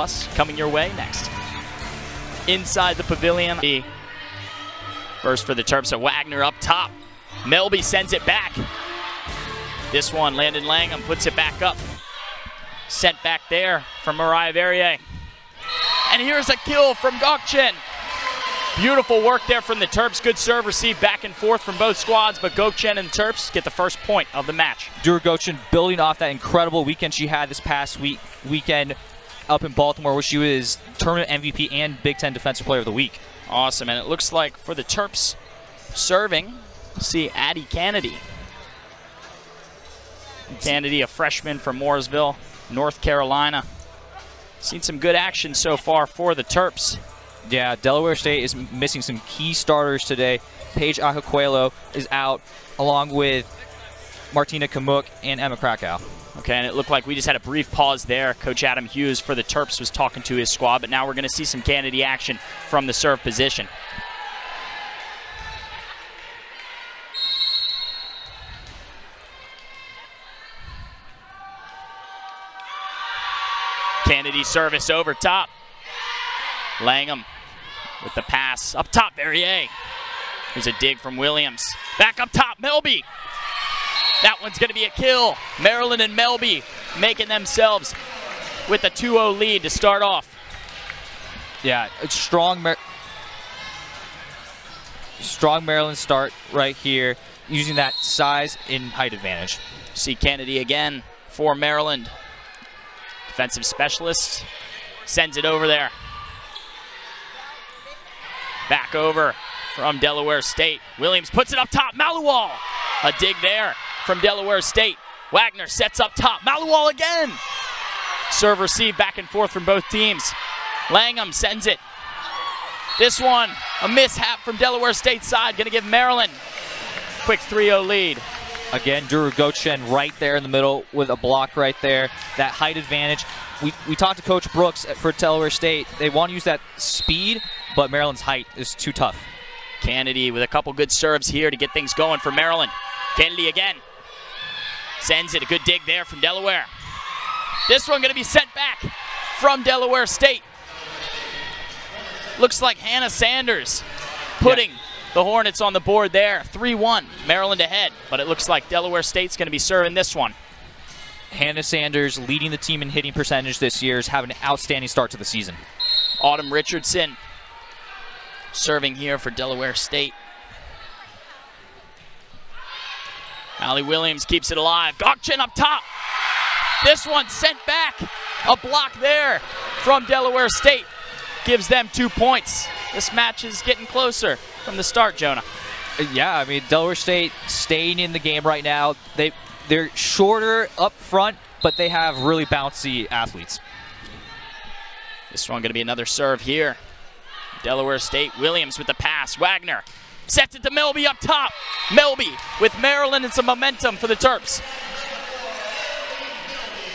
Plus coming your way next. Inside the pavilion. First for the Terps, so Wagner up top. Melby sends it back. This one, Landon Langham puts it back up. Sent back there from Mariah Verrier. And here's a kill from Gokchen. Beautiful work there from the Terps. Good serve receive back and forth from both squads, but Gokchen and the Terps get the first point of the match. Dura Gokchen building off that incredible weekend she had this past weekend up in Baltimore, where she was tournament MVP and Big Ten Defensive Player of the Week. Awesome, and it looks like for the Terps serving, see Addie Kennedy. Kennedy, a freshman from Mooresville, North Carolina. Seen some good action so far for the Terps. Yeah, Delaware State is missing some key starters today. Paige Ajacuelo is out, along with Martina Kamuk and Emma Krakow. Okay, and it looked like we just had a brief pause there. Coach Adam Hughes for the Terps was talking to his squad, but now we're going to see some Kennedy action from the serve position. Kennedy service over top. Langham with the pass up top, Verrier. Here's a dig from Williams. Back up top, Melby. That one's going to be a kill. Maryland and Melby making themselves with a 2-0 lead to start off. Yeah, it's strong Maryland start right here, using that size and height advantage. See Kennedy again for Maryland. Defensive specialist sends it over there. Back over from Delaware State. Williams puts it up top. Maluwal. A dig there from Delaware State. Wagner sets up top. Maluwal again. Serve receive back and forth from both teams. Langham sends it. This one, a mishap from Delaware State's side. Going to give Maryland a quick 3-0 lead. Again, Dura Gokchen right there in the middle with a block right there. That height advantage. We talked to Coach Brooks for Delaware State. They want to use that speed, but Maryland's height is too tough. Kennedy with a couple good serves here to get things going for Maryland. Kennedy again. Sends it. A good dig there from Delaware. This one going to be sent back from Delaware State. Looks like Hannah Sanders putting the Hornets on the board there. 3-1, Maryland ahead. But it looks like Delaware State's going to be serving this one. Hannah Sanders leading the team in hitting percentage this year, is having an outstanding start to the season. Autumn Richardson serving here for Delaware State. Allie Williams keeps it alive. Gokchen up top. This one sent back. A block there from Delaware State. Gives them 2 points. This match is getting closer from the start, Jonah. Yeah, I mean, Delaware State staying in the game right now. They're shorter up front, but they have really bouncy athletes. This one going to be another serve here. Delaware State, Williams with the pass. Wagner sets it to Melby up top. Melby with Maryland and some momentum for the Terps.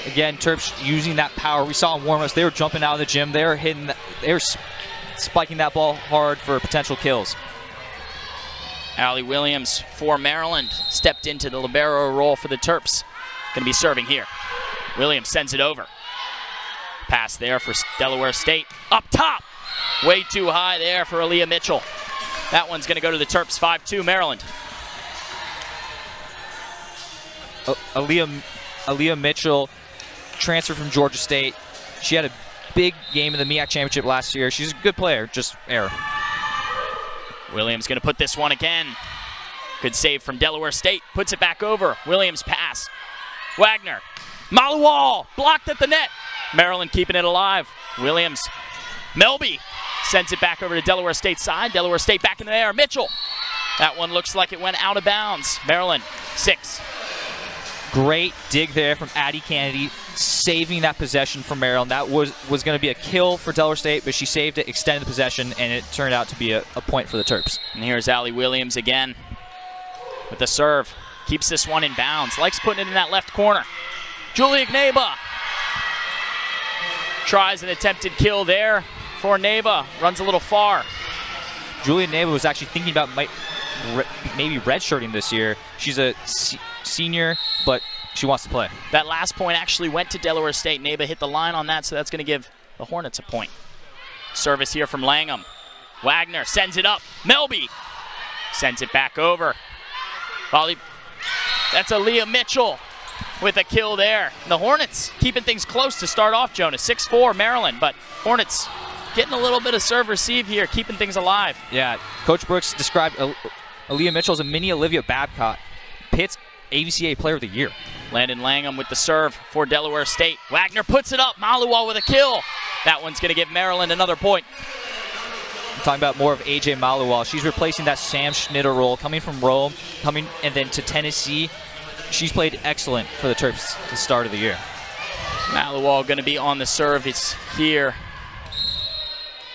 Again, Terps using that power. We saw in warm-ups, they were jumping out of the gym. They were spiking that ball hard for potential kills. Allie Williams for Maryland stepped into the libero role for the Terps. Going to be serving here. Williams sends it over. Pass there for Delaware State. Up top. Way too high there for Aaliyah Mitchell. That one's going to go to the Terps. 5-2 Maryland. Aaliyah Mitchell transferred from Georgia State. She had a big game in the MEAC championship last year. She's a good player, just error. Williams going to put this one again. Good save from Delaware State. Puts it back over. Williams pass. Wagner. Maluwal blocked at the net. Maryland keeping it alive. Williams. Melby sends it back over to Delaware State's side. Delaware State back in the air. Mitchell. That one looks like it went out of bounds. Maryland 6. Great dig there from Addie Kennedy, saving that possession from Maryland. That was going to be a kill for Delaware State, but she saved it, extended the possession, and it turned out to be a point for the Terps. And here's Allie Williams again with the serve. Keeps this one in bounds. Likes putting it in that left corner. Julia Gneba tries an attempted kill there for Gneba. Runs a little far. Julia Gneba was actually thinking about maybe redshirting this year. She's a senior, but she wants to play. That last point actually went to Delaware State. Gneba hit the line on that, so that's going to give the Hornets a point. Service here from Langham. Wagner sends it up. Melby sends it back over. That's Aaliyah Mitchell with a kill there. The Hornets keeping things close to start off, Jonah. 6-4 Maryland, but Hornets getting a little bit of serve-receive here, keeping things alive. Yeah, Coach Brooks described Aaliyah Mitchell as a mini Olivia Babcock. Pitt's AVCA Player of the Year. Landon Langham with the serve for Delaware State. Wagner puts it up. Maluwal with a kill. That one's going to give Maryland another point. I'm talking about more of AJ Maluwal. She's replacing that Sam Schnitter role, coming from Rome, and then to Tennessee. She's played excellent for the Terps at the start of the year. Maluwal going to be on the serve. It's here.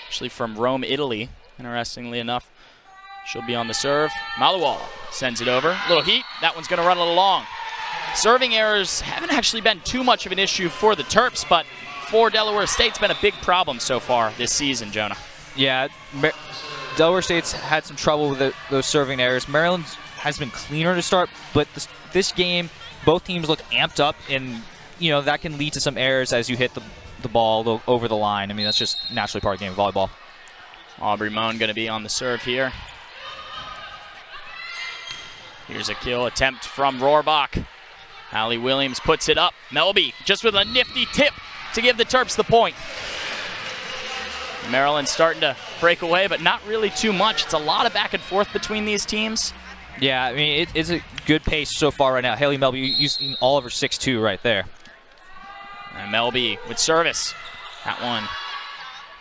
Actually from Rome, Italy, interestingly enough. She'll be on the serve. Maluwal sends it over. Little heat. That one's going to run a little long. Serving errors haven't actually been too much of an issue for the Terps, but for Delaware State's been a big problem so far this season, Jonah. Yeah, Delaware State's had some trouble with those serving errors. Maryland has been cleaner to start, but this game, both teams look amped up, and that can lead to some errors as you hit the ball over the line. I mean, that's just naturally part of the game of volleyball. Aubrey Moan going to be on the serve here. Here's a kill attempt from Rohrbach. Allie Williams puts it up. Melby just with a nifty tip to give the Terps the point. Maryland starting to break away, but not really too much. It's a lot of back and forth between these teams. Yeah, I mean, it's a good pace so far right now. Haley Melby using all of her 6'2" right there. And Melby with service. That one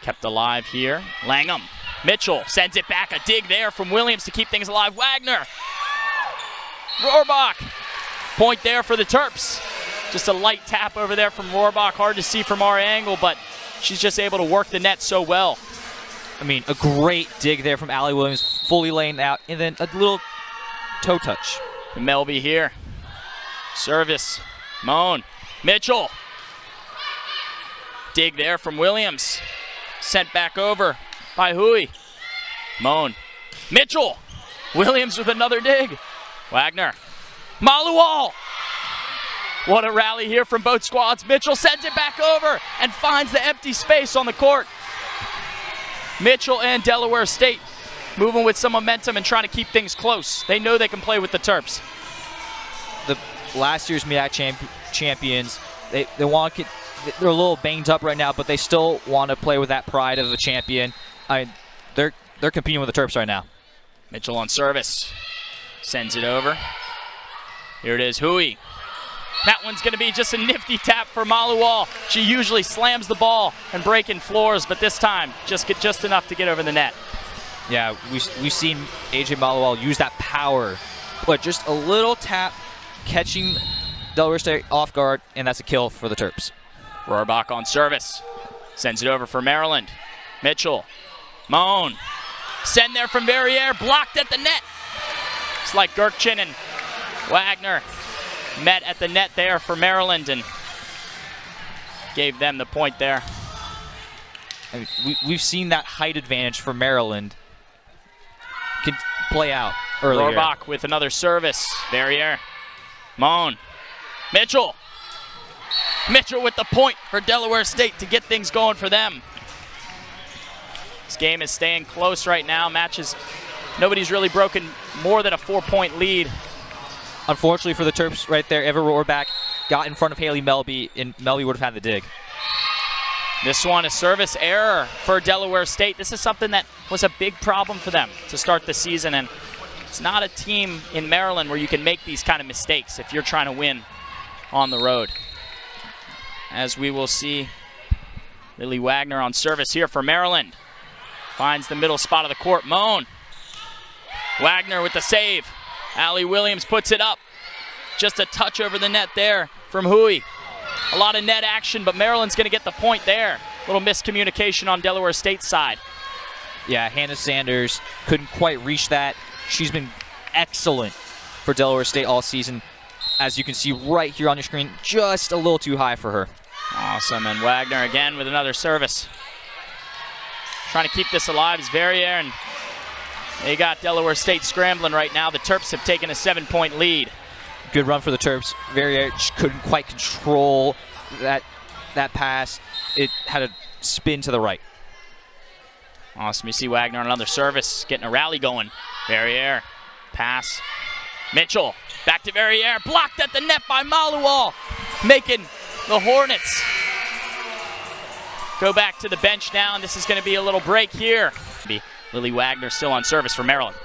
kept alive here. Langham. Mitchell sends it back. A dig there from Williams to keep things alive. Wagner. Rohrbach. Point there for the Terps. Just a light tap over there from Rohrbach. Hard to see from our angle, but she's just able to work the net so well. I mean, a great dig there from Allie Williams, fully laying out, and then a little toe touch. And Melby here. Service. Moan. Mitchell. Dig there from Williams. Sent back over by Hui. Moan. Mitchell. Williams with another dig. Wagner. Maluwal. What a rally here from both squads. Mitchell sends it back over and finds the empty space on the court. Mitchell and Delaware State moving with some momentum and trying to keep things close. They know they can play with the Terps. The last year's MEAC champions, they want to they're a little banged up right now, but they still want to play with that pride of a champion. They're competing with the Terps right now. Mitchell on service. Sends it over. Here it is, Hui. That one's going to be just a nifty tap for Maluwal. She usually slams the ball and breaking floors, but this time just enough to get over the net. Yeah, we've seen AJ Maluwal use that power, but just a little tap, catching Delaware State off guard, and that's a kill for the Terps. Rohrbach on service. Sends it over for Maryland. Mitchell. Moan. Send there from Verrier. Blocked at the net. It's like Gurkchin and Wagner met at the net there for Maryland and gave them the point there. I mean, we've seen that height advantage for Maryland can play out earlier. Rohrbach with another service. Verrier. Moan. Mitchell. Mitchell with the point for Delaware State to get things going for them. This game is staying close right now. Nobody's really broken more than a 4-point lead. Unfortunately for the Terps right there, Eva Rohrbach got in front of Haley Melby, and Melby would have had the dig. This one, a service error for Delaware State. This is something that was a big problem for them to start the season, and it's not a team in Maryland where you can make these kind of mistakes if you're trying to win on the road. As we will see, Lily Wagner on service here for Maryland. Finds the middle spot of the court. Moan. Wagner with the save. Allie Williams puts it up. Just a touch over the net there from Hui. A lot of net action, but Maryland's going to get the point there. A little miscommunication on Delaware State's side. Yeah, Hannah Sanders couldn't quite reach that. She's been excellent for Delaware State all season. As you can see right here on your screen, just a little too high for her. Awesome, and Wagner again with another service. Trying to keep this alive is Verrier, and they got Delaware State scrambling right now. The Terps have taken a 7-point lead. Good run for the Terps. Verrier couldn't quite control that pass. It had a spin to the right. Awesome. You see Wagner on another service, getting a rally going. Verrier, pass. Mitchell, back to Verrier, blocked at the net by Maluwal, making the Hornets go back to the bench now, and this is going to be a little break here. Lily Wagner still on service for Maryland.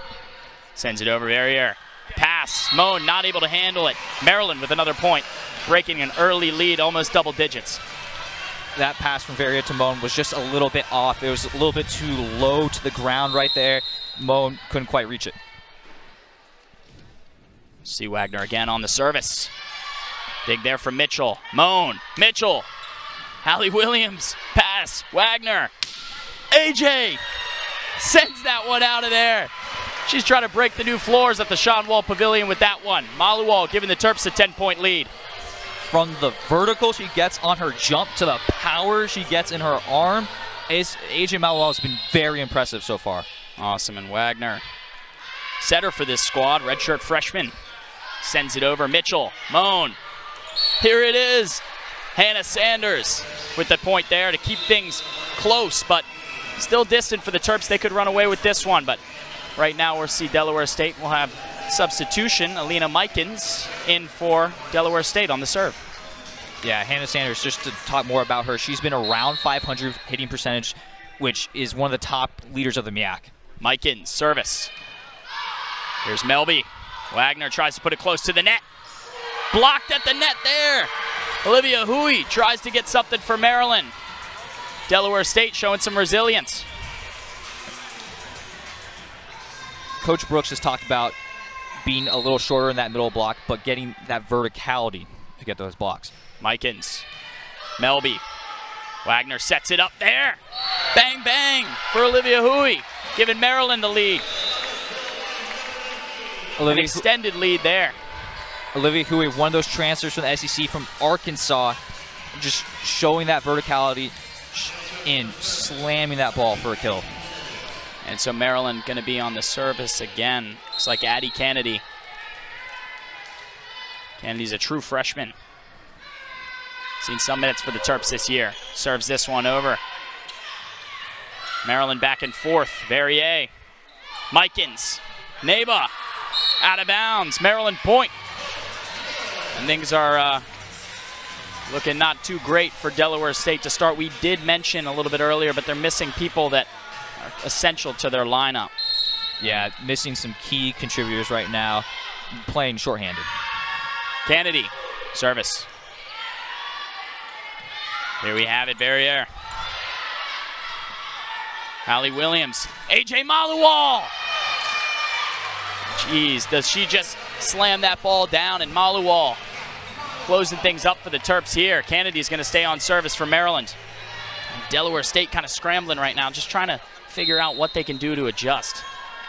Sends it over Verrier. Pass, Moan not able to handle it. Maryland with another point, breaking an early lead, almost double digits. That pass from Verrier to Moan was just a little bit off. It was a little bit too low to the ground right there. Moan couldn't quite reach it. See Wagner again on the service. Dig there from Mitchell. Moan, Mitchell. Hallie Williams, pass, Wagner. AJ sends that one out of there. She's trying to break the new floors at the Sean Wall Pavilion with that one. Maluwal giving the Terps a 10-point lead. From the vertical she gets on her jump to the power she gets in her arm, AJ Maluwal has been very impressive so far. Awesome, and Wagner, setter for this squad, redshirt freshman, sends it over. Mitchell, Moan. Here it is. Hannah Sanders with the point there to keep things close, but still distant for the Terps. They could run away with this one, but right now we'll see Delaware State will have substitution. Alina Mikens in for Delaware State on the serve. Yeah, Hannah Sanders, just to talk more about her, she's been around 500 hitting percentage, which is one of the top leaders of the MIAC. Mikens, service. Here's Melby. Wagner tries to put it close to the net. Blocked at the net there. Olivia Hui tries to get something for Maryland. Delaware State showing some resilience. Coach Brooks has talked about being a little shorter in that middle block, but getting that verticality to get those blocks. Mikens, Melby. Wagner sets it up there. Bang, bang for Olivia Hui, giving Maryland the lead. An extended lead there. Olivia Hui, one of those transfers from the SEC from Arkansas, just showing that verticality and slamming that ball for a kill. And so Maryland going to be on the service again. Looks like Addie Kennedy. Kennedy's a true freshman. Seen some minutes for the Terps this year. Serves this one over. Maryland back and forth. Verrier. Mikens. Neba. Out of bounds. Maryland point. And things are looking not too great for Delaware State to start. We did mention a little bit earlier, but they're missing people that are essential to their lineup. Yeah, missing some key contributors right now, playing shorthanded. Kennedy, service. Here we have it, Verrier. Hallie Williams, AJ Maluwal. Jeez, does she just slam that ball down? And Maluwal closing things up for the Terps here. Kennedy's going to stay on service for Maryland. And Delaware State kind of scrambling right now, just trying to figure out what they can do to adjust,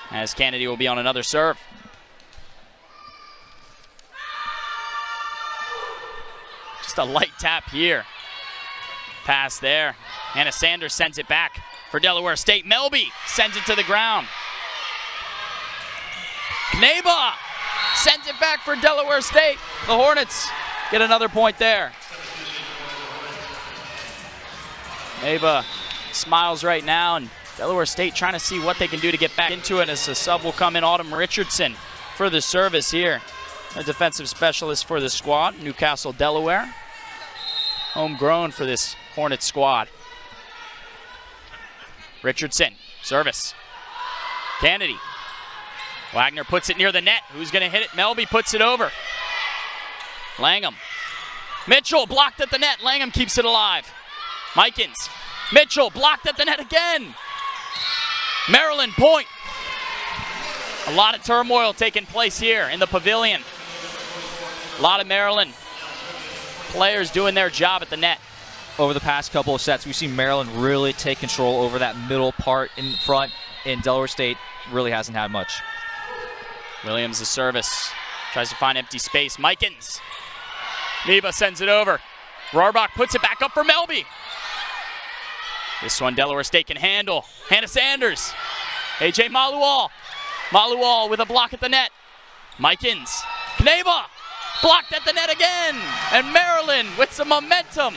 as Kennedy will be on another serve. Just a light tap here. Pass there. Hannah Sanders sends it back for Delaware State. Melby sends it to the ground. Kneba sends it back for Delaware State. The Hornets get another point there. Kneba smiles right now, and Delaware State trying to see what they can do to get back into it, as the sub will come in. Autumn Richardson for the service here. A defensive specialist for the squad, Newcastle, Delaware. Homegrown for this Hornets squad. Richardson, service. Kennedy. Wagner puts it near the net. Who's going to hit it? Melby puts it over. Langham. Mitchell blocked at the net. Langham keeps it alive. Mikens. Mitchell blocked at the net again. Maryland point. A lot of turmoil taking place here in the pavilion. A lot of Maryland players doing their job at the net. Over the past couple of sets, we've seen Maryland really take control over that middle part in front, and Delaware State really hasn't had much. Williams, the service. Tries to find empty space. Mikens. Neba sends it over. Rohrbach puts it back up for Melby. This one Delaware State can handle. Hannah Sanders. AJ Maluwal. Maluwal with a block at the net. Mikens. Kneba. Blocked at the net again. And Maryland with some momentum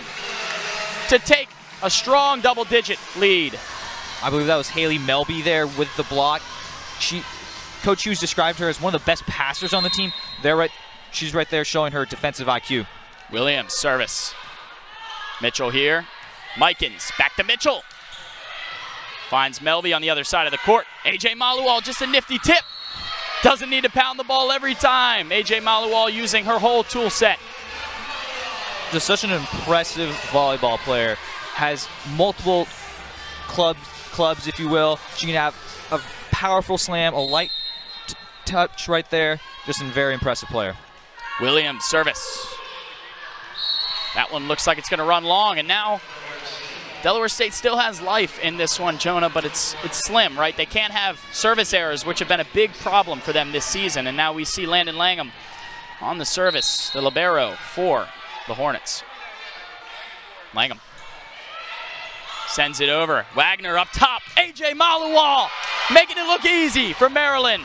to take a strong double-digit lead. I believe that was Haley Melby there with the block. Coach Hughes described her as one of the best passers on the team. She's right there showing her defensive IQ. Williams, service. Mitchell here. Mikens, back to Mitchell. Finds Melby on the other side of the court. AJ Maluwal, just a nifty tip. Doesn't need to pound the ball every time. AJ Maluwal using her whole tool set. Just such an impressive volleyball player. Has multiple clubs, if you will. She can have a powerful slam, a light touch right there. Just a very impressive player. Williams, service. That one looks like it's going to run long, and now Delaware State still has life in this one, Jonah, but it's slim, right? They can't have service errors, which have been a big problem for them this season, and now we see Landon Langham on the service, the libero for the Hornets. Langham sends it over. Wagner up top. AJ Maluwal making it look easy for Maryland.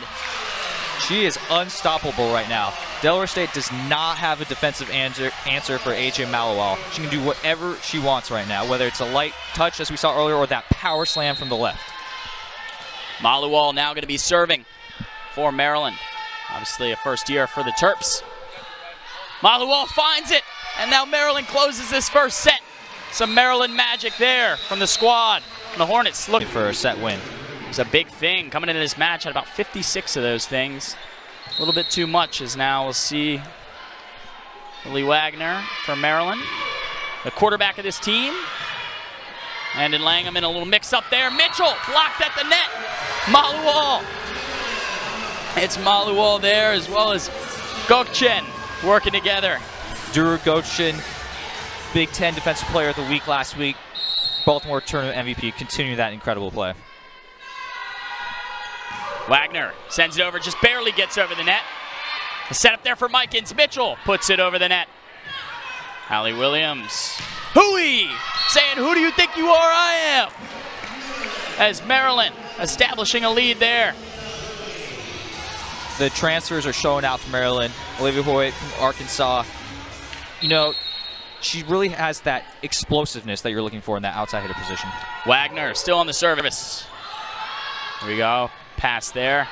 She is unstoppable right now. Delaware State does not have a defensive answer for AJ Maluwal. She can do whatever she wants right now, whether it's a light touch, as we saw earlier, or that power slam from the left. Maluwal now going to be serving for Maryland. Obviously a first year for the Terps. Maluwal finds it, and now Maryland closes this first set. Some Maryland magic there from the squad. And the Hornets looking for a set win. It's a big thing coming into this match, had about 56 of those things. A little bit too much, as now we'll see Lily Wagner from Maryland, the quarterback of this team. And in Langham in a little mix up there. Mitchell blocked at the net. Maluwal. It's Maluwal there, as well as Gokchen working together. Duru Gokchen, Big Ten Defensive Player of the Week last week. Baltimore Tournament MVP, continue that incredible play. Wagner sends it over, just barely gets over the net. The setup there for Mikens. Mitchell puts it over the net. Allie Williams. Hooey! Saying, who do you think you are? I am. As Maryland establishing a lead there. The transfers are showing out for Maryland. Olivia Hoyt from Arkansas. You know, she really has that explosiveness that you're looking for in that outside hitter position. Wagner still on the service. Here we go. Pass there.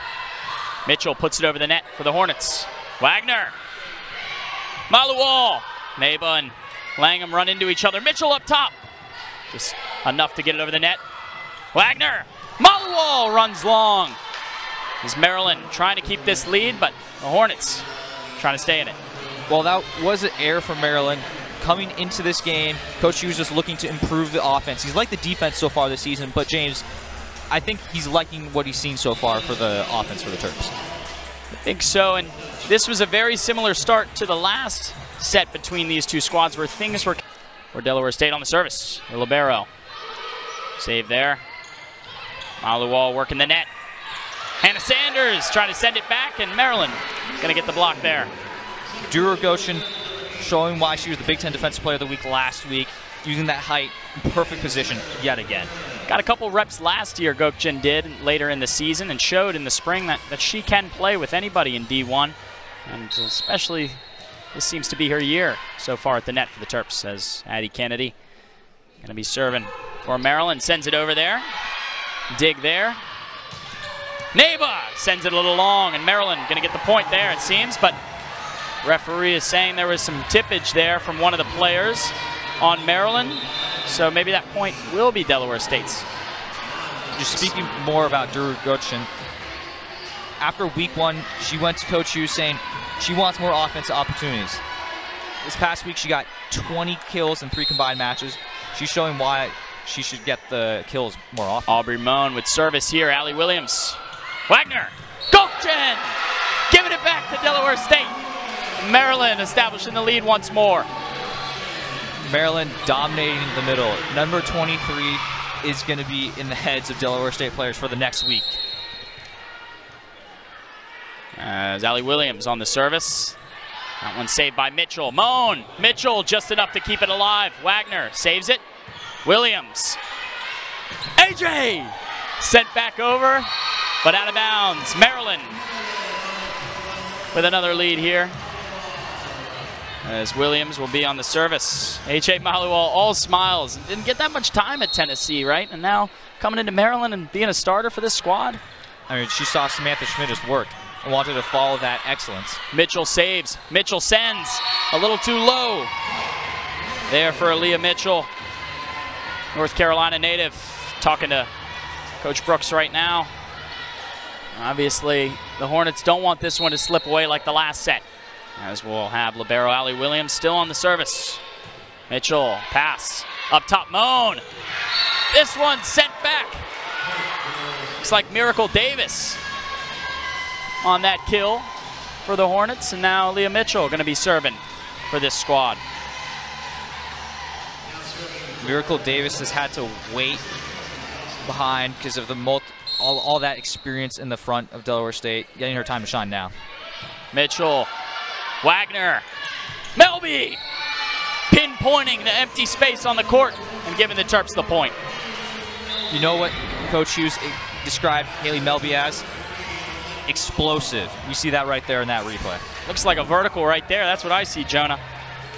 Mitchell puts it over the net for the Hornets. Wagner. Maluwal. Neba and Langham run into each other. Mitchell up top. Just enough to get it over the net. Wagner. Maluwal runs long. Is Maryland trying to keep this lead, but the Hornets trying to stay in it. Well, that was an error for Maryland. Coming into this game, Coach Hughes just looking to improve the offense. He's liked the defense so far this season, but James, I think he's liking what he's seen so far for the offense for the Terps. I think so, and this was a very similar start to the last set between these two squads where things were Delaware State on the service. The libero. Save there. Maluwal working the net. Hannah Sanders trying to send it back, and Maryland going to get the block there. Duru Gokchen showing why she was the Big Ten Defensive Player of the Week last week, using that height in perfect position yet again. Got a couple reps last year, Gokchen did, later in the season, and showed in the spring that she can play with anybody in D1. And especially, this seems to be her year so far at the net for the Terps, says Addie Kennedy. Going to be serving for Maryland, sends it over there. Dig there. Neba sends it a little long, and Maryland going to get the point there, it seems, but referee is saying there was some tippage there from one of the players on Maryland, so maybe that point will be Delaware State's. Just speaking more about Duru Gokchen, after week one, she went to Coach Hughes saying she wants more offensive opportunities. This past week, she got 20 kills in 3 combined matches. She's showing why she should get the kills more often. Aubrey Moan with service here. Allie Williams. Wagner. Gokchen! Giving it back to Delaware State. Maryland establishing the lead once more. Maryland dominating the middle. Number 23 is going to be in the heads of Delaware State players for the next week. As Allie Williams on the service. That one saved by Mitchell. Moan. Mitchell just enough to keep it alive. Wagner saves it. Williams. AJ! Sent back over, but out of bounds. Maryland with another lead here. as Williams will be on the service. H.A. Maliwal all smiles. Didn't get that much time at Tennessee, right? And now coming into Maryland and being a starter for this squad. I mean, she saw Samantha Schmidt's work and wanted to follow that excellence. Mitchell saves. Mitchell sends. A little too low. There for Aaliyah Mitchell. North Carolina native. Talking to Coach Brooks right now. Obviously, the Hornets don't want this one to slip away like the last set. As we'll have libero Allie Williams still on the service. Mitchell, pass. Up top, Moan. This one sent back. Looks like Miracle Davis on that kill for the Hornets. And now Leah Mitchell going to be serving for this squad. Miracle Davis has had to wait behind because of the all that experience in the front of Delaware State, getting her time to shine now. Mitchell, Wagner, Melby, pinpointing the empty space on the court and giving the Terps the point. You know what Coach Hughes described Haley Melby as? Explosive. You see that right there in that replay. Looks like a vertical right there. That's what I see, Jonah.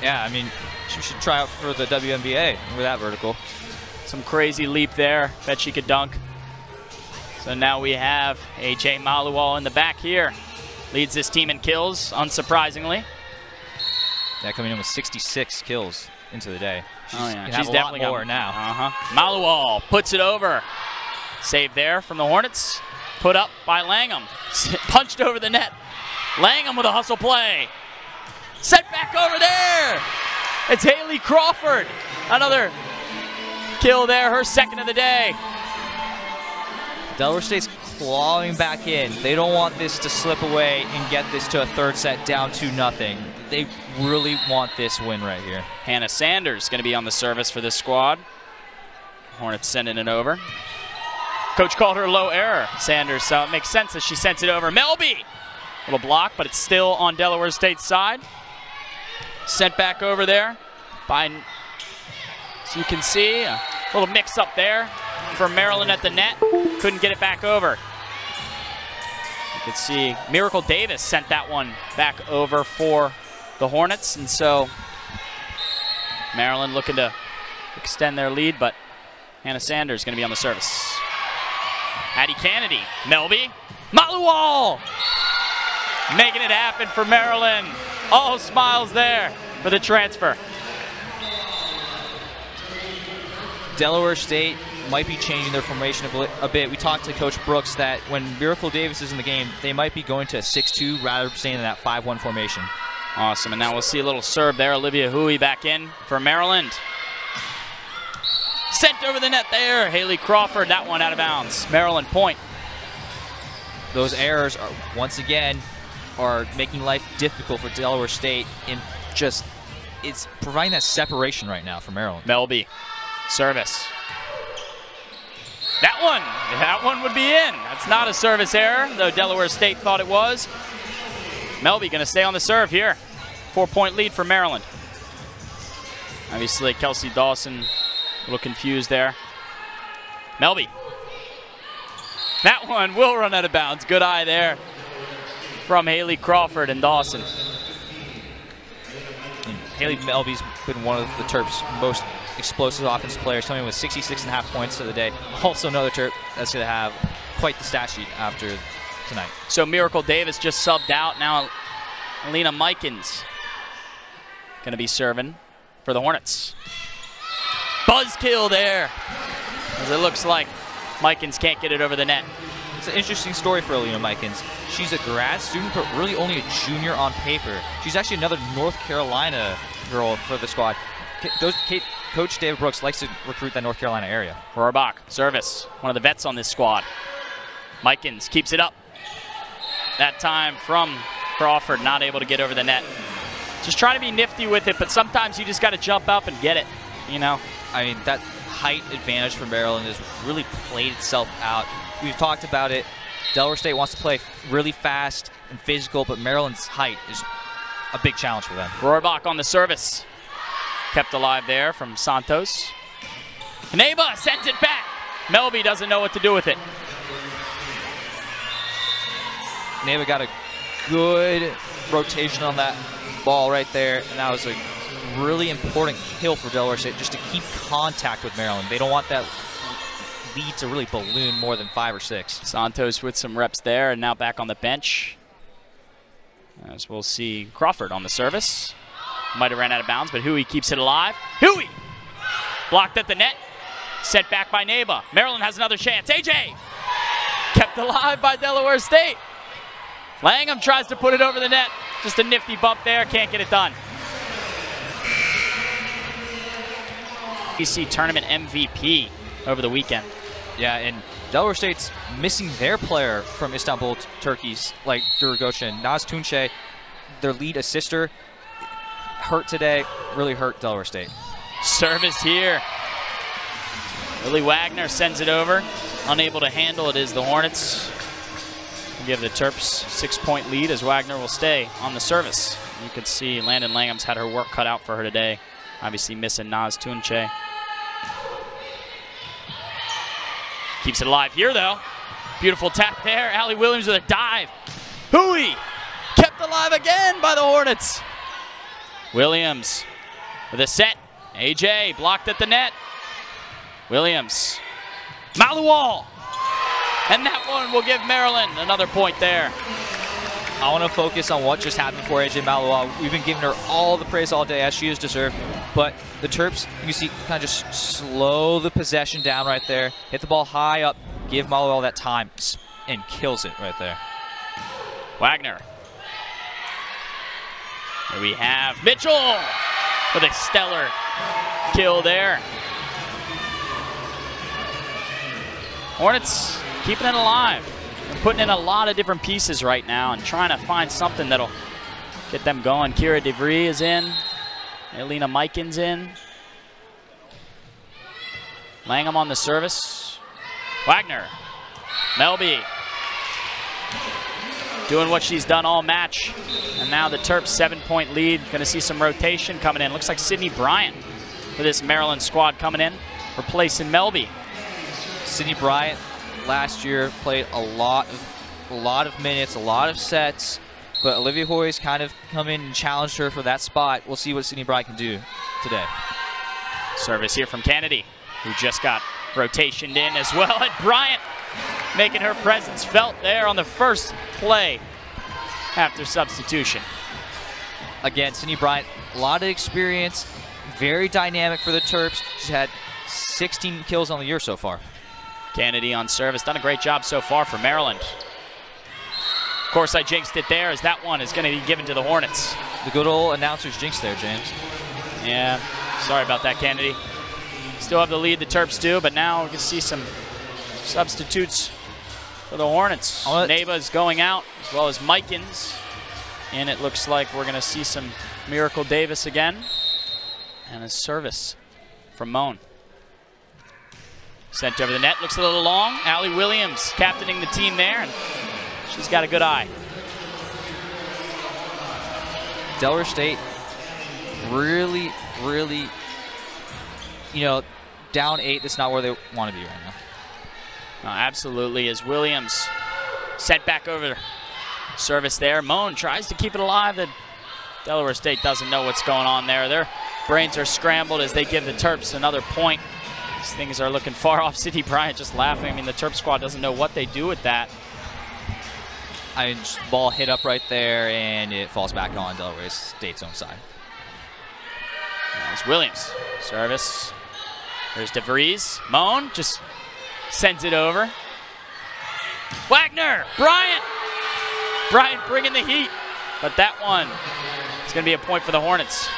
Yeah, I mean, she should try out for the WNBA with that vertical. Some crazy leap there. Bet she could dunk. So now we have H.A. Maliwal in the back here. Leads this team in kills, unsurprisingly. Yeah, coming in with 66 kills into the day. She's definitely got more now. Maliwal puts it over. Save there from the Hornets. Put up by Langham. Punched over the net. Langham with a hustle play. Set back over there. It's Haley Crawford. Another kill there, her second of the day. Delaware State's clawing back in. They don't want this to slip away and get this to a third set down 2-0. They really want this win right here. Hannah Sanders going to be on the service for this squad. Hornets sending it over. Coach called her low error, Sanders, so it makes sense that she sends it over. Melby! Little block, but it's still on Delaware State's side. Sent back over there by, as you can see, a little mix up there for Maryland at the net. Couldn't get it back over. You can see Miracle Davis sent that one back over for the Hornets, and so Maryland looking to extend their lead, but Hannah Sanders going to be on the service. Addie Kennedy, Melby, Maliwal! Making it happen for Maryland. All smiles there for the transfer. Delaware State might be changing their formation a bit. We talked to Coach Brooks that when Miracle Davis is in the game, they might be going to a 6-2 rather than staying in that 5-1 formation. Awesome, and now we'll see a little serve there. Olivia Hui back in for Maryland. Sent over the net there. Haley Crawford, that one out of bounds. Maryland point. Those errors are, once again, are making life difficult for Delaware State, and just, it's providing that separation right now for Maryland. Melby, service. That one would be in. That's not a service error, though Delaware State thought it was. Melby going to stay on the serve here. 4-point lead for Maryland. Obviously, Kelsey Dawson a little confused there. Melby. That one will run out of bounds. Good eye there from Haley Crawford and Dawson. And Haley Melby's been one of the Terps' most explosive offensive players, coming in with 66.5 points for the day. Also another Terp that's going to have quite the stat sheet after tonight. So Miracle Davis just subbed out. Now Alina Mikens going to be serving for the Hornets. Buzzkill there, as it looks like Mikens can't get it over the net. It's an interesting story for Alina Mikens. She's a grad student, but really only a junior on paper. She's actually another North Carolina girl for the squad. Coach David Brooks likes to recruit that North Carolina area. Rohrbach, service. One of the vets on this squad. Mikens keeps it up. That time from Crawford, not able to get over the net. Just trying to be nifty with it, but sometimes you just got to jump up and get it, you know? I mean, that height advantage for Maryland has really played itself out. We've talked about it. Delaware State wants to play really fast and physical, but Maryland's height is a big challenge for them. Rohrbach on the service. Kept alive there from Santos. Neba sends it back. Melby doesn't know what to do with it. Neba got a good rotation on that ball right there, and that was a really important kill for Delaware State just to keep contact with Maryland. They don't want that lead to really balloon more than 5 or 6. Santos with some reps there, and now back on the bench. As we'll see Crawford on the service. Might have ran out of bounds, but Huey keeps it alive. Huey! Blocked at the net. Set back by Neba. Maryland has another chance. AJ! Kept alive by Delaware State. Langham tries to put it over the net. Just a nifty bump there. Can't get it done. NCAA tournament MVP over the weekend. Yeah, and Delaware State's missing their player from Istanbul, Turkey's, like Durgochen. Naz Tunçe, their lead assister, hurt today. Really hurt Delaware State. Service here. Willie Wagner sends it over. Unable to handle it is the Hornets. Give the Terps 6-point lead as Wagner will stay on the service. You can see Landon Langham's had her work cut out for her today. Obviously missing Naz Tunçe. Keeps it alive here though. Beautiful tap there. Allie Williams with a dive. Huey kept alive again by the Hornets. Williams with a set. AJ blocked at the net. Williams. Maluwal. And that one will give Maryland another point there. I want to focus on what just happened for AJ Maluwal. We've been giving her all the praise all day, as she has deserved. But the Terps, you can see, kind of just slow the possession down right there. Hit the ball high up, give Maluwal that time, and kills it right there. Wagner. Here we have Mitchell with a stellar kill there. Hornets keeping it alive. They're putting in a lot of different pieces right now and trying to find something that'll get them going. Kira DeVries is in. Elena Miken's in. Langham on the service. Wagner. Melby. Doing what she's done all match. And now the Terps 7-point lead. Going to see some rotation coming in. Looks like Sydney Bryant for this Maryland squad coming in, replacing Melby. Sydney Bryant last year played a lot of minutes, a lot of sets, but Olivia Hoy's kind of come in and challenged her for that spot. We'll see what Sydney Bryant can do today. Service here from Kennedy, who just got rotationed in as well. And Bryant making her presence felt there on the first play after substitution. Again, Sydney Bryant, a lot of experience, very dynamic for the Terps. She's had 16 kills on the year so far. Kennedy on service, done a great job so far for Maryland. Of course, I jinxed it there, as that one is going to be given to the Hornets. The good old announcer's jinx there, James. Yeah, sorry about that, Kennedy. Still have the lead, the Terps do, but now we can see some substitutes for the Hornets. Neba's going out, as well as Mikens. And it looks like we're going to see some Miracle Davis again. And a service from Moan. Sent over the net, looks a little long. Allie Williams captaining the team there, and she's got a good eye. Delaware State really, you know, down 8. That's not where they want to be right now. No, absolutely, as Williams sent back over service there. Moan tries to keep it alive. The Delaware State doesn't know what's going on there. Their brains are scrambled as they give the Terps another point. Things are looking far off. Sydney Bryant just laughing. I mean, the Terp squad doesn't know what they do with that. I mean, just ball hit up right there, and it falls back on Delaware State's own side. There's Williams. Service. There's DeVries. Moan just sends it over. Wagner. Bryant. Bryant bringing the heat. But that one is going to be a point for the Hornets.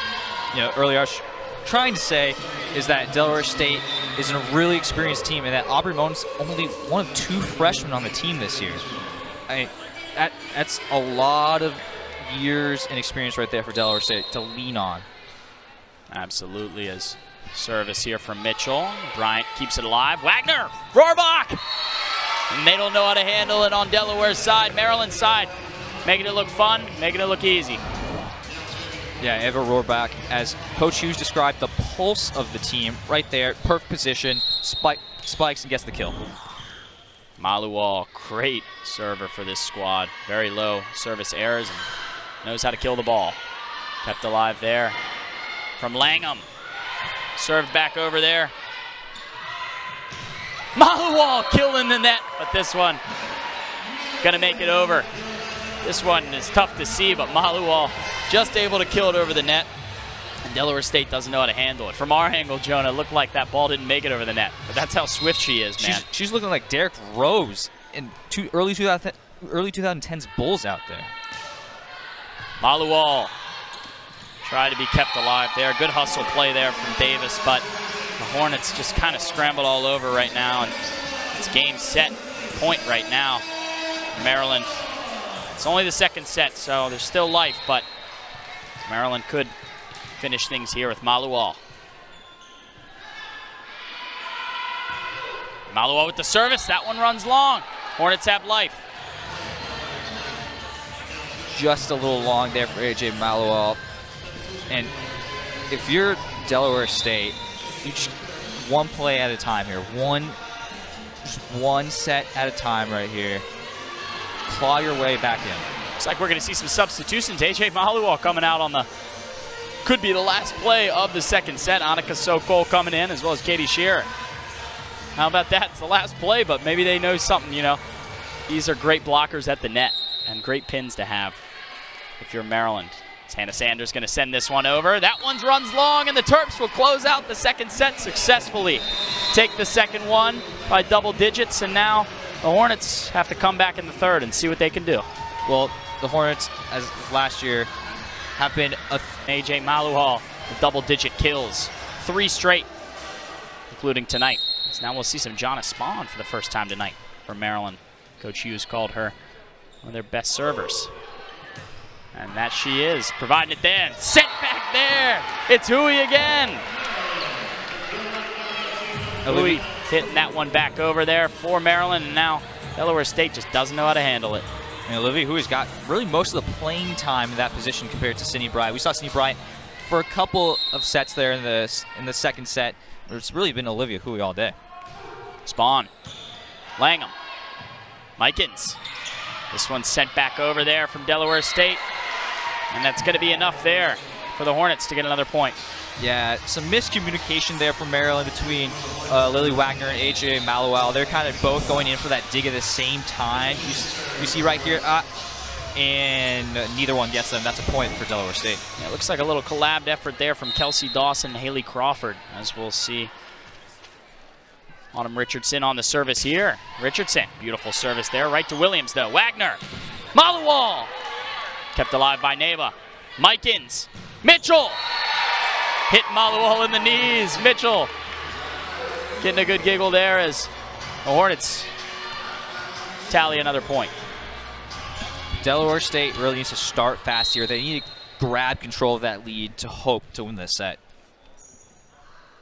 You know, earlier I was trying to say is that Delaware State is a really experienced team, and that Aubrey Moan's only one of 2 freshmen on the team this year. That's a lot of years and experience right there for Delaware State to lean on. Absolutely, as service here from Mitchell. Bryant keeps it alive. Wagner, Rohrbach! And they don't know how to handle it on Delaware's side, Maryland's side. Making it look fun, making it look easy. Yeah, Eva Rohrbach, as Coach Hughes described, the pulse of the team right there, perfect position, spikes and gets the kill. Maluwal, great server for this squad. Very low service errors and knows how to kill the ball. Kept alive there from Langham. Served back over there. Maluwal killing the net, but this one gonna make it over. This one is tough to see, but Maluwal just able to kill it over the net. And Delaware State doesn't know how to handle it. From our angle, Jonah, it looked like that ball didn't make it over the net, but that's how swift she is, man. She's looking like Derrick Rose in early 2010's Bulls out there. Maluwal tried to be kept alive there. Good hustle play there from Davis, but the Hornets just kind of scrambled all over right now, and it's game set point right now. Maryland, it's only the second set, so there's still life, but Maryland could finish things here with Maluwal. Maluwal with the service. That one runs long. Hornets have life. Just a little long there for A.J. Maluwal. And if you're Delaware State, you just one play at a time here. Just one set at a time right here. Claw your way back in. Looks like we're going to see some substitutions. A.J. Maluwal coming out on the, could be the last play of the second set. Annika Sokol coming in, as well as Katie Shearer. How about that? It's the last play, but maybe they know something, you know. These are great blockers at the net and great pins to have if you're Maryland. Hannah Sanders going to send this one over. That one runs long, and the Terps will close out the second set successfully. Take the second one by double digits, and now the Hornets have to come back in the third and see what they can do. Well, the Hornets, as last year, have been A.J. Maluwal with double-digit kills. 3 straight, including tonight. So now we'll see some Jonna Spahn for the first time tonight for Maryland. Coach Hughes called her one of their best servers. And that she is, providing it then. Sent back there. It's Hui again. Hui hitting that one back over there for Maryland, and now Delaware State just doesn't know how to handle it. And Olivia Hui's got really most of the playing time in that position compared to Sydney Bryant. We saw Sydney Bryant for a couple of sets there in the second set. It's really been Olivia Hui all day. Spahn, Langham, Mikens. This one's sent back over there from Delaware State. And that's going to be enough there for the Hornets to get another point. Yeah, some miscommunication there from Maryland between Lily Wagner and A.J. Maluwal. They're kind of both going in for that dig at the same time. You see right here, and neither one gets them. That's a point for Delaware State. Yeah, it looks like a little collabed effort there from Kelsey Dawson and Haley Crawford, as we'll see. Autumn Richardson on the service here. Richardson, beautiful service there. Right to Williams, though. Wagner, Maluwal. Kept alive by Neva. Mikens. Mitchell. Hit Maluwal in the knees. Mitchell getting a good giggle there as the Hornets tally another point. Delaware State really needs to start fast here. They need to grab control of that lead to hope to win this set.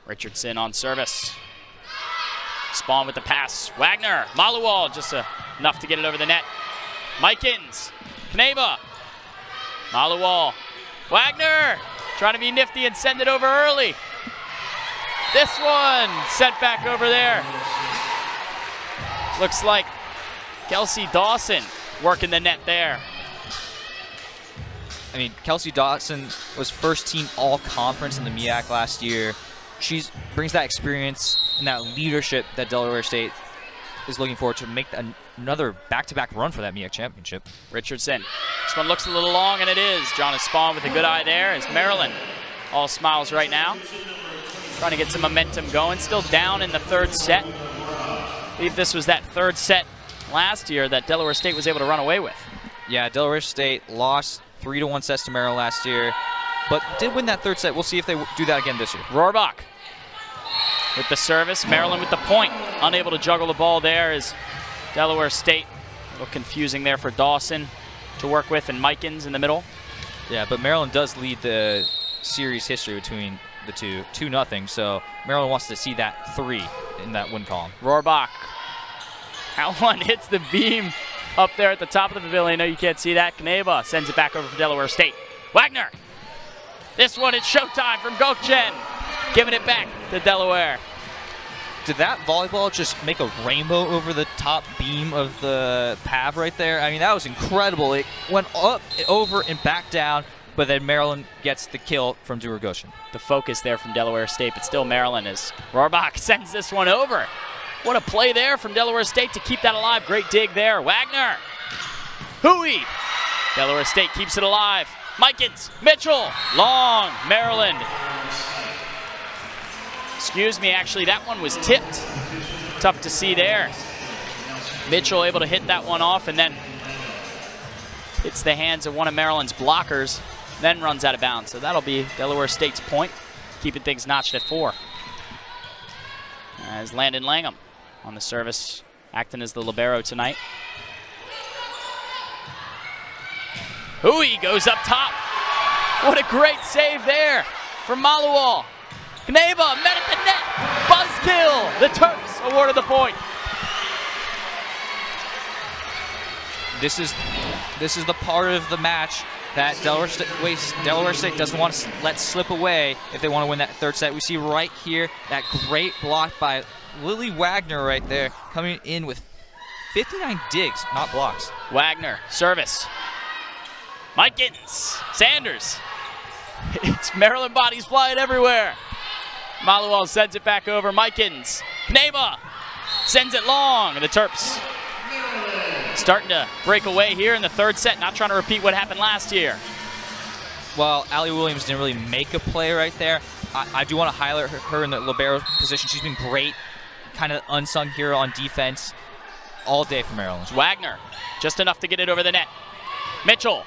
Richardson on service. Spahn with the pass. Wagner. Maluwal just enough to get it over the net. Mikens. Kneba. Maluwal. Wagner trying to be nifty and send it over early. This one sent back over there. Looks like Kelsey Dawson working the net there. I mean, Kelsey Dawson was first team all-conference in the MEAC last year. She brings that experience and that leadership that Delaware State is looking forward to make another back-to-back run for that MEAC championship. Richardson. This one looks a little long, and it is. Jonna Spahn with a good eye there as Maryland all smiles right now. Trying to get some momentum going. Still down in the third set. I believe this was that third set last year that Delaware State was able to run away with. Yeah, Delaware State lost 3-1 sets to Maryland last year, but did win that third set. We'll see if they do that again this year. Rohrbach with the service. Maryland with the point. Unable to juggle the ball there as Delaware State. A little confusing there for Dawson to work with, and Mikens in the middle. Yeah, but Maryland does lead the series history between the two, 2-0. So Maryland wants to see that 3 in that win column. Rohrbach. That one hits the beam up there at the top of the pavilion. I know you can't see that. Kneba sends it back over for Delaware State. Wagner. This one, it's showtime from Gokchen. Giving it back to Delaware. Did that volleyball just make a rainbow over the top beam of the PAV right there? I mean, that was incredible. It went up, over, and back down. but then Maryland gets the kill from Duragoshin. The focus there from Delaware State, but still Maryland as Rohrbach sends this one over. What a play there from Delaware State to keep that alive. Great dig there. Wagner. Hooey. Delaware State keeps it alive. Mikens. Mitchell. Long. Maryland. Excuse me, actually, that one was tipped. Tough to see there. Mitchell able to hit that one off and then hits the hands of one of Maryland's blockers, then runs out of bounds. So that'll be Delaware State's point, keeping things notched at 4. As Landon Langham on the service, acting as the libero tonight. Hooey goes up top. What a great save there from Maluwal. Kneba met at the net. Buzzkill. The Terps awarded the point. This is the part of the match that Delaware State doesn't want to let slip away if they want to win that third set. We see right here that great block by Lily Wagner right there, coming in with 59 digs, not blocks. Wagner, service. Mike Gittins, Sanders. It's Maryland bodies flying everywhere. Maluwal sends it back over. Mike Gittins. Kneba sends it long. And the Terps starting to break away here in the third set, not trying to repeat what happened last year. Well, Allie Williams didn't really make a play right there. I do want to highlight her in the libero position. She's been great, kind of unsung hero on defense all day for Maryland. Wagner, just enough to get it over the net. Mitchell.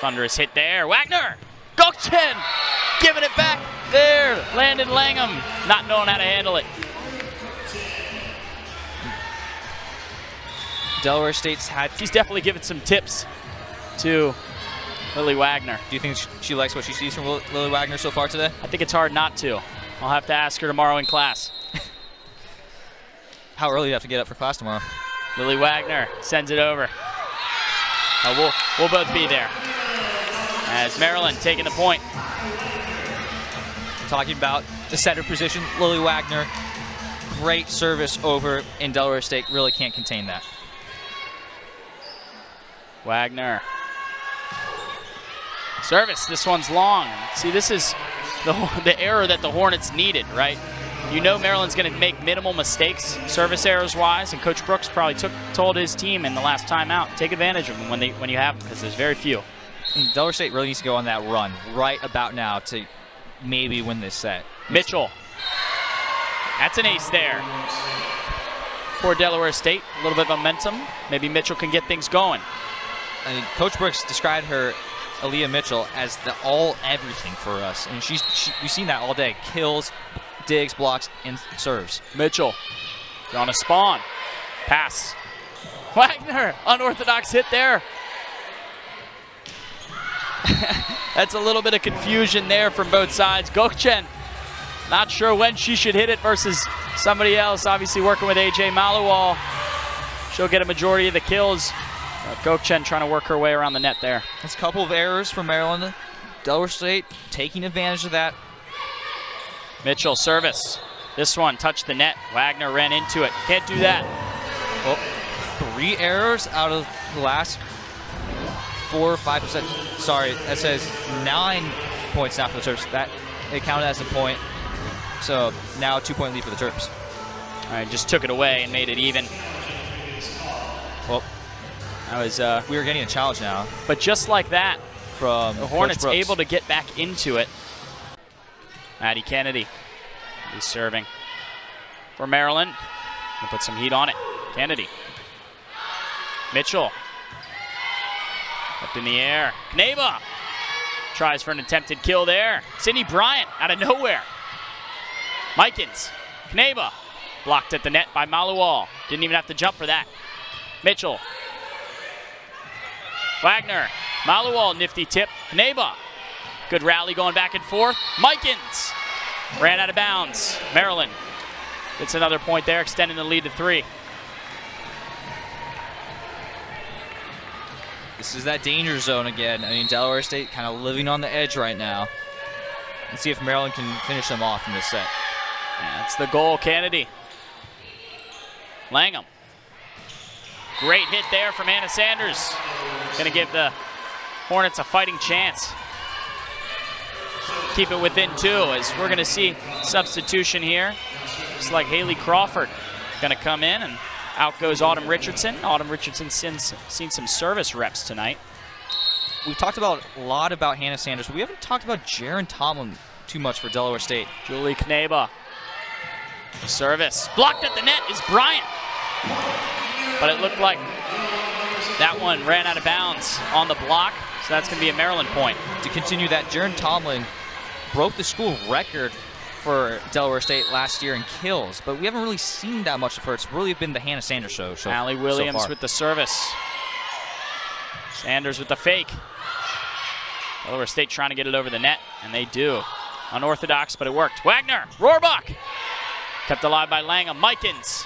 Thunderous hit there. Wagner. Gokchen giving it back there. Landon Langham not knowing how to handle it. Delaware State's had... She's definitely given some tips to Lily Wagner. Do you think she likes what she sees from Lily Wagner so far today? I think it's hard not to. I'll have to ask her tomorrow in class. How early do you have to get up for class tomorrow? Lily Wagner sends it over. We'll both be there. As Maryland taking the point. Talking about the setter position, Lily Wagner, great service over, and Delaware State really can't contain that. Wagner. Service, this one's long. See, this is the error that the Hornets needed, right? You know Maryland's going to make minimal mistakes, service errors-wise, and Coach Brooks probably told his team in the last timeout, take advantage of them when you have them, because there's very few. And Delaware State really needs to go on that run right about now to maybe win this set. Mitchell. That's an ace there for Delaware State. A little bit of momentum. Maybe Mitchell can get things going. I mean, Coach Brooks described her, Aaliyah Mitchell, as the all-everything for us. And we've seen that all day. Kills, digs, blocks, and serves. Mitchell on a spawn. Pass. Wagner, unorthodox hit there. That's a little bit of confusion there from both sides. Gokchen, not sure when she should hit it versus somebody else. Obviously working with A.J. Maluwal. She'll get a majority of the kills. Gokchen trying to work her way around the net there. That's a couple of errors for Maryland. Delaware State taking advantage of that. Mitchell, service. This one touched the net. Wagner ran into it. Can't do that. Well, 3 errors out of the last 4 or 5%. Sorry, that says 9 points now for the Terps. That it counted as a point. So now a 2-point lead for the Terps. All right, just took it away and made it even. Well, that was we were getting a challenge now. But just like that, from the Hornets able to get back into it. Maddie Kennedy is serving for Maryland. Gonna put some heat on it. Kennedy. Mitchell. Up in the air. Kneba tries for an attempted kill there. Sydney Bryant out of nowhere. Mikens. Kneba blocked at the net by Maluwal. Didn't even have to jump for that. Mitchell. Wagner. Maluwal, nifty tip. Kneba. Good rally going back and forth. Mikens ran out of bounds. Maryland gets another point there, extending the lead to 3. This is that danger zone again. I mean, Delaware State kind of living on the edge right now. Let's see if Maryland can finish them off in this set. Yeah, that's the goal, Kennedy. Langham. Great hit there from Anna Sanders. Gonna give the Hornets a fighting chance. Keep it within 2 as we're going to see substitution here. Looks like Haley Crawford going to come in, and out goes Autumn Richardson. Autumn Richardson seen some service reps tonight. We've talked a lot about Hannah Sanders. We haven't talked about Jaren Tomlin too much for Delaware State. Julie Kneba. Service. Blocked at the net is Bryant. But it looked like that one ran out of bounds on the block, so that's going to be a Maryland point. To continue that, Jaren Tomlin broke the school record for Delaware State last year in kills, but we haven't really seen that much of her. It's really been the Hannah Sanders show Allie Williams with the service. Sanders with the fake. Delaware State trying to get it over the net, and they do. Unorthodox, but it worked. Wagner, Rohrbach. Kept alive by Langham. Mikens.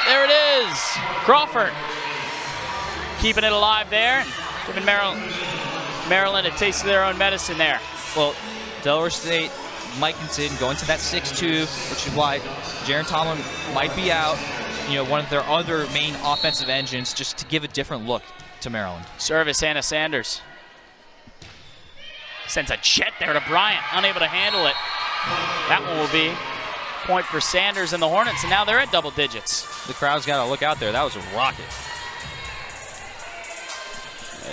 There it is. Crawford. Keeping it alive there, and giving Maryland a taste of their own medicine there. Well, Delaware State, Mikenson going to that 6-2, which is why Jaren Tomlin might be out. You know, one of their other main offensive engines, just to give a different look to Maryland. Service, Hannah Sanders. Sends a jet there to Bryant, unable to handle it. That one will be point for Sanders and the Hornets, and now they're at double digits. The crowd's got to look out there. That was a rocket.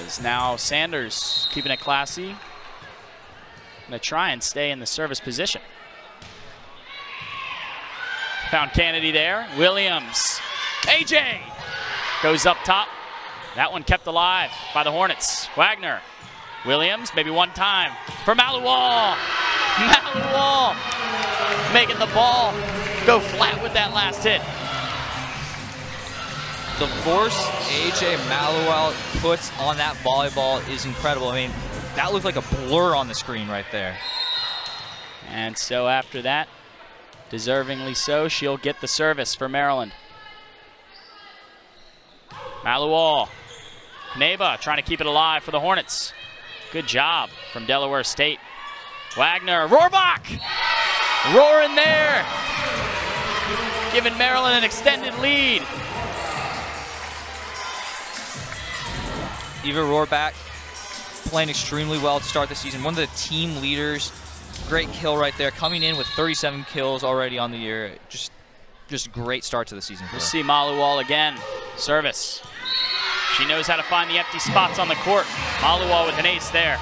As now Sanders keeping it classy. Gonna try and stay in the service position. Found Kennedy there. Williams. AJ goes up top. That one kept alive by the Hornets. Wagner. Williams, maybe one time for Maluwal. Maluwal making the ball go flat with that last hit. The force AJ Maluwal puts on that volleyball is incredible. I mean, that looked like a blur on the screen right there. And so after that, deservingly so, she'll get the service for Maryland. Maluwal. Kneba trying to keep it alive for the Hornets. Good job from Delaware State. Wagner, Rohrbach! Roaring there. Giving Maryland an extended lead. Eva Rohrbach playing extremely well to start the season. One of the team leaders. Great kill right there. Coming in with 37 kills already on the year. Just a great start to the season. We'll see Maluwal again. Service. She knows how to find the empty spots on the court. Maluwal with an ace there.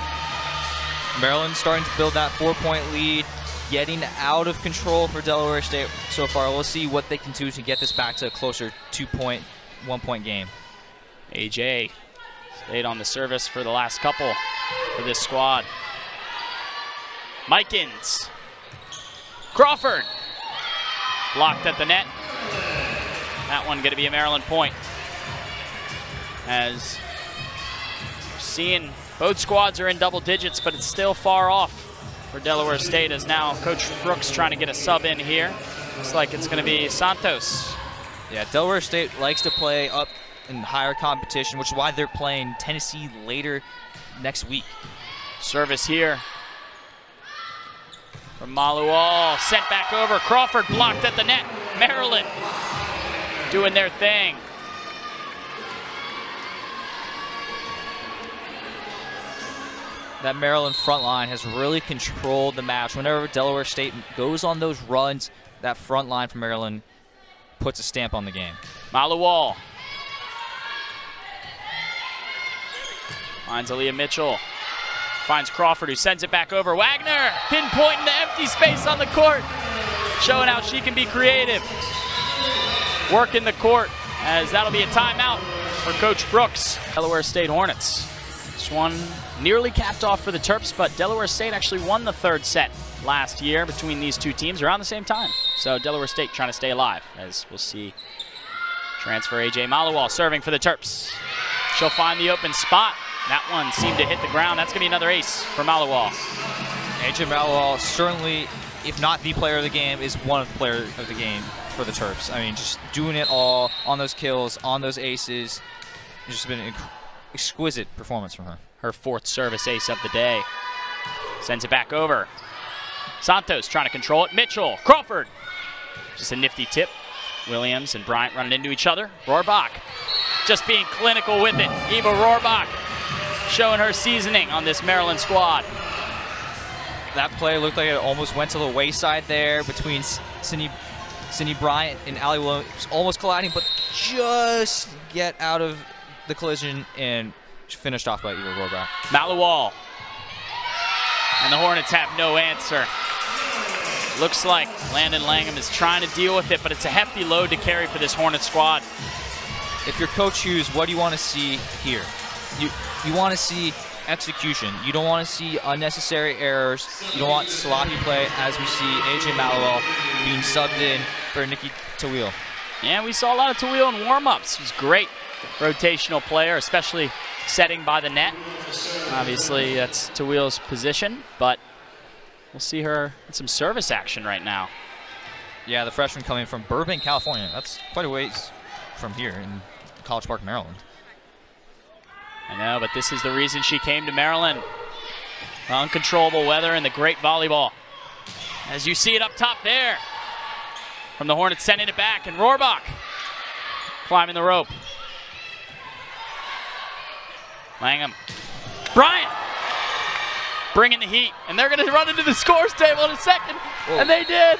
Maryland starting to build that 4-point lead, getting out of control for Delaware State so far. We'll see what they can do to get this back to a closer 1-point game. AJ stayed on the service for the last couple for this squad. Mikens. Crawford. Blocked at the net. That one going to be a Maryland point. As seeing both squads are in double digits, but it's still far off for Delaware State, as now Coach Brooks trying to get a sub in here. Looks like it's going to be Santos. Yeah, Delaware State likes to play up in higher competition, which is why they're playing Tennessee later next week. Service here from Maluwal. Sent back over. Crawford blocked at the net. Maryland doing their thing. That Maryland front line has really controlled the match. Whenever Delaware State goes on those runs, that front line from Maryland puts a stamp on the game. Maluwal. Finds Aaliyah Mitchell. Finds Crawford, who sends it back over. Wagner pinpointing the empty space on the court. Showing how she can be creative. Working the court, as that'll be a timeout for Coach Brooks. Delaware State Hornets. This one nearly capped off for the Terps, but Delaware State actually won the third set last year between these two teams around the same time. So Delaware State trying to stay alive, as we'll see. Transfer AJ Maluwal serving for the Terps. She'll find the open spot. That one seemed to hit the ground. That's going to be another ace for Maluwal. AJ Maluwal, certainly, if not the player of the game, is one of the players of the game for the Terps. I mean, just doing it all on those kills, on those aces. It's just been an exquisite performance from her. Her fourth service ace of the day. Sends it back over. Santos trying to control it. Mitchell, Crawford. Just a nifty tip. Williams and Bryant running into each other. Rohrbach just being clinical with it. Eva Rohrbach showing her seasoning on this Maryland squad. That play looked like it almost went to the wayside there between Sydney Bryant and Allie Williams, almost colliding, but just get out of the collision and finished off by Eva Rohrbach. Maluwal. And the Hornets have no answer. Looks like Landon Langham is trying to deal with it, but it's a hefty load to carry for this Hornet squad. If you're Coach Hughes, what do you want to see here? You want to see execution. You don't want to see unnecessary errors. You don't want sloppy play, as we see AJ Maluwal being subbed in for Nikki Tawil. Yeah, we saw a lot of Tawil in warm-ups. It was great rotational player, especially setting by the net. Obviously, that's Tawil's position, but we'll see her in some service action right now. Yeah, the freshman coming from Burbank, California. That's quite a ways from here in College Park, Maryland. I know, but this is the reason she came to Maryland. The uncontrollable weather and the great volleyball. As you see it up top there. From the Hornets sending it back, and Rohrbach climbing the rope. Langham. Bryant bringing the heat, and they're going to run into the scores table in a second, and they did.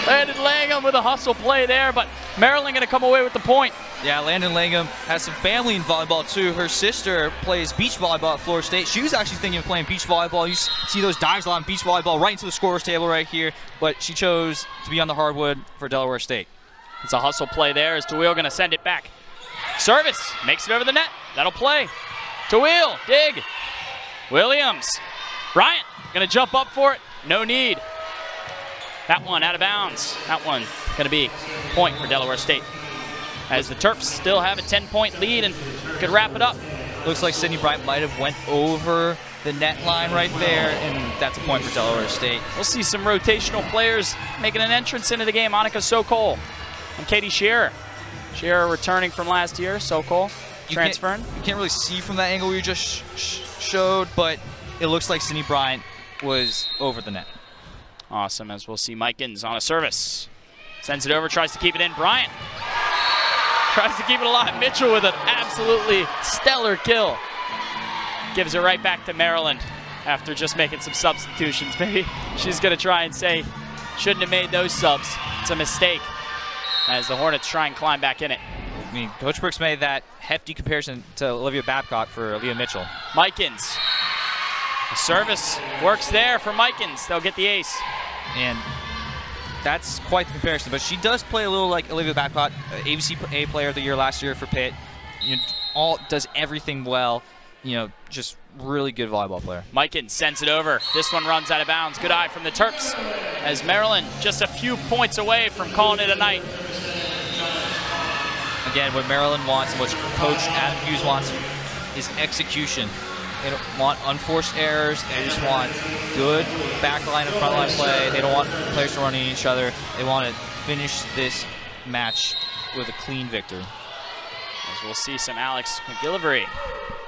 Landon Langham with a hustle play there, but Maryland going to come away with the point. Yeah, Landon Langham has some family in volleyball too. Her sister plays beach volleyball at Florida State. She was actually thinking of playing beach volleyball. You see those dives a lot in beach volleyball right into the scorer's table right here, but she chose to be on the hardwood for Delaware State. It's a hustle play there as Tawil going to send it back. Service, makes it over the net. That'll play. Tawil, dig. Williams. Bryant going to jump up for it. No need. That one out of bounds. That one going to be a point for Delaware State, as the Terps still have a 10-point lead and could wrap it up. Looks like Sydney Bryant might have went over the net line right there, and that's a point for Delaware State. We'll see some rotational players making an entrance into the game. Monica Sokol and Katie Shearer. Shearer returning from last year, Sokol transferring. You can't really see from that angle you just showed, but it looks like Sydney Bryant was over the net. Awesome, as we'll see Mikens on a service. Sends it over, tries to keep it in. Bryant tries to keep it alive. Mitchell with an absolutely stellar kill. Gives it right back to Maryland after just making some substitutions. Maybe she's going to try and say, shouldn't have made those subs. It's a mistake, as the Hornets try and climb back in it. I mean, Coach Brooks made that hefty comparison to Olivia Babcock for Leah Mitchell. Mikens. The service works there for Mikens. They'll get the ace. And that's quite the comparison, but she does play a little like Olivia Babcock, AVCA Player of the Year last year for Pitt. You know, does everything well. You know, just really good volleyball player. Mikens sends it over. This one runs out of bounds. Good eye from the Terps, as Maryland just a few points away from calling it a night. Again, what Maryland wants and what Coach Adam Hughes wants is execution. They don't want unforced errors. They just want good backline and frontline play. They don't want players to run into each other. They want to finish this match with a clean victory. As we'll see some Alex McGillivray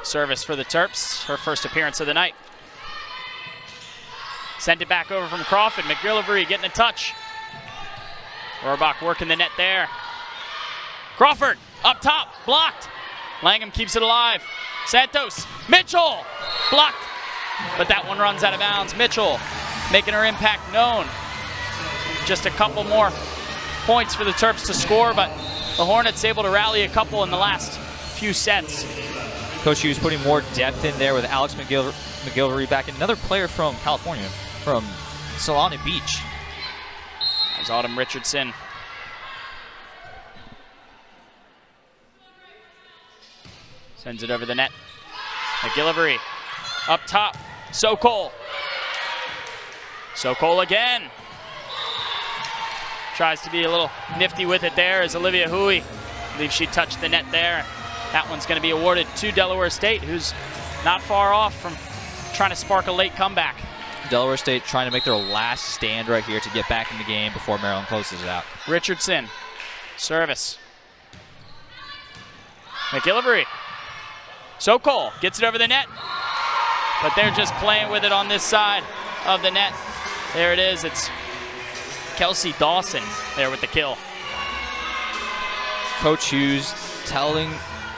service for the Terps, her first appearance of the night. Send it back over from Crawford. McGillivray getting a touch. Rohrbach working the net there. Crawford up top, blocked. Langham keeps it alive. Santos, Mitchell, blocked. But that one runs out of bounds. Mitchell making her impact known. Just a couple more points for the Terps to score, but the Hornets able to rally a couple in the last few sets. Coach Hughes putting more depth in there with Alex McGillivray back. Another player from California, from Solana Beach. As Autumn Richardson sends it over the net. McGillivray up top. Sokol. Sokol again. Tries to be a little nifty with it there as Olivia Hui. I believe she touched the net there. That one's going to be awarded to Delaware State, who's not far off from trying to spark a late comeback. Delaware State trying to make their last stand right here to get back in the game before Maryland closes it out. Richardson, service. McGillivray. Sokol gets it over the net, but they're just playing with it on this side of the net. There it is. It's Kelsey Dawson there with the kill. Coach Hughes telling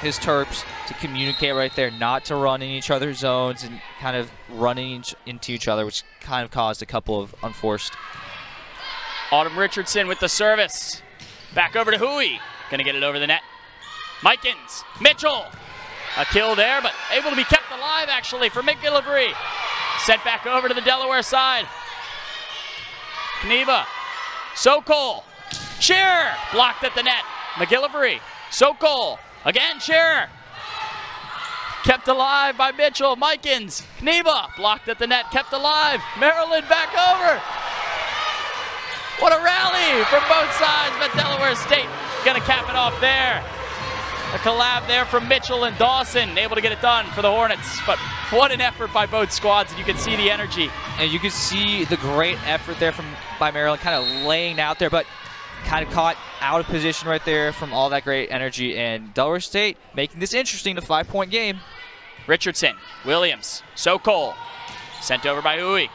his Terps to communicate right there, not to run in each other's zones and kind of running into each other, which kind of caused a couple of unforced. Autumn Richardson with the service. Back over to Hui. Gonna get it over the net. Mikens, Mitchell. A kill there, but able to be kept alive actually for McGillivray. Sent back over to the Delaware side. Kneba, Sokol, Shearer, blocked at the net. McGillivray, Sokol, again Shearer. Kept alive by Mitchell, Mikens, Kneba, blocked at the net, kept alive. Maryland back over. What a rally from both sides, but Delaware State gonna cap it off there. A collab there from Mitchell and Dawson, able to get it done for the Hornets. But what an effort by both squads, and you can see the energy. And you can see the great effort there by Maryland, kind of laying out there, but kind of caught out of position right there from all that great energy. And Delaware State making this interesting, a 5-point game. Richardson, Williams, Sokol, sent over by Hui.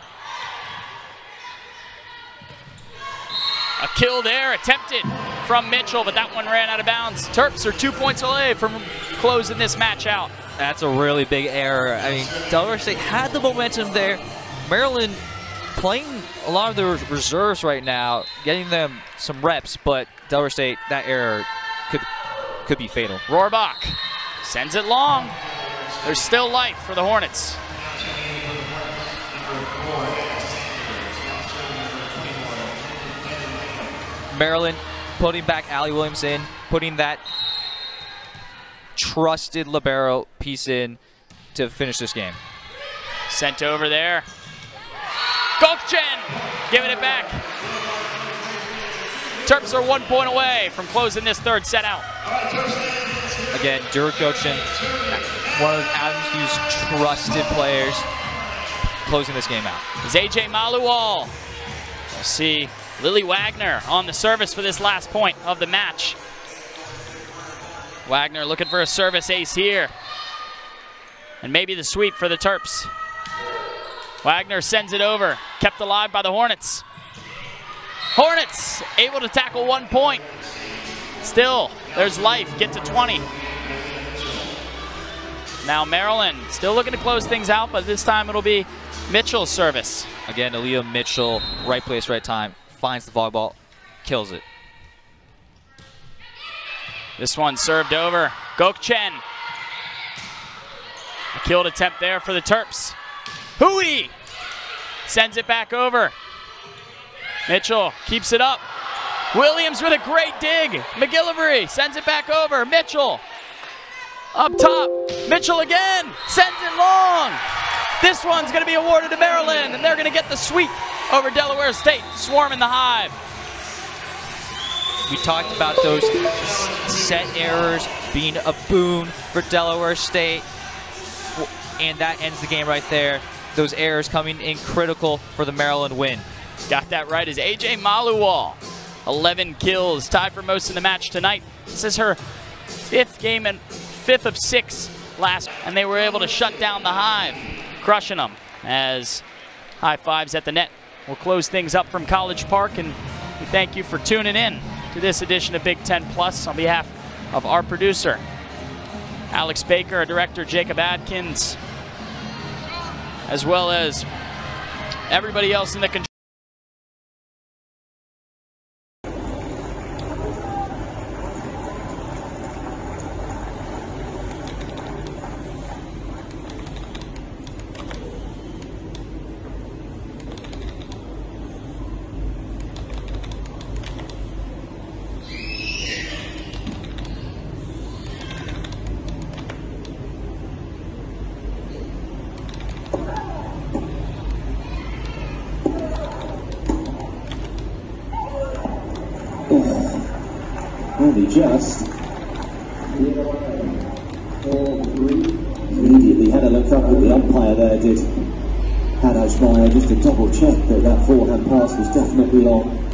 A kill there attempted from Mitchell, but that one ran out of bounds. Terps are 2 points away from closing this match out. That's a really big error. I mean, Delaware State had the momentum there. Maryland playing a lot of their reserves right now, getting them some reps, but Delaware State, that error could be fatal. Rohrbach sends it long. There's still life for the Hornets. Maryland putting back Allie Williams in, putting that trusted libero piece in to finish this game. Sent over there. Gokchen giving it back. Terps are 1 point away from closing this third set out. Again, Durek Gokchen, one of Adam Hughes' trusted players, closing this game out. Is AJ Maluwal. We'll see Lily Wagner on the service for this last point of the match. Wagner looking for a service ace here. And maybe the sweep for the Terps. Wagner sends it over, kept alive by the Hornets. Hornets able to tackle 1 point. Still, there's life, get to 20. Now Maryland still looking to close things out, but this time it'll be Mitchell's service. Again, Aaliyah Mitchell, right place, right time, finds the volleyball, kills it. This one served over. Gokchen. A killed attempt there for the Terps. Hui sends it back over. Mitchell keeps it up. Williams with a great dig. McGillivray sends it back over. Mitchell up top. Mitchell again sends it long. This one's going to be awarded to Maryland, and they're going to get the sweep over Delaware State, swarming the Hive. We talked about those set errors being a boon for Delaware State, and that ends the game right there. Those errors coming in critical for the Maryland win. Got that right is AJ Maluwal. 11 kills, tied for most in the match tonight. This is her 5th game and 5th of 6 last, and they were able to shut down the Hive, crushing them as high fives at the net. We'll close things up from College Park, and we thank you for tuning in to this edition of Big Ten Plus. On behalf of our producer, Alex Baker, our director, Jacob Adkins, as well as everybody else in the control. Only just. 4-3. Immediately had a look up at the umpire there, did Hadaj Meyer, just to double check that that forehand pass was definitely on.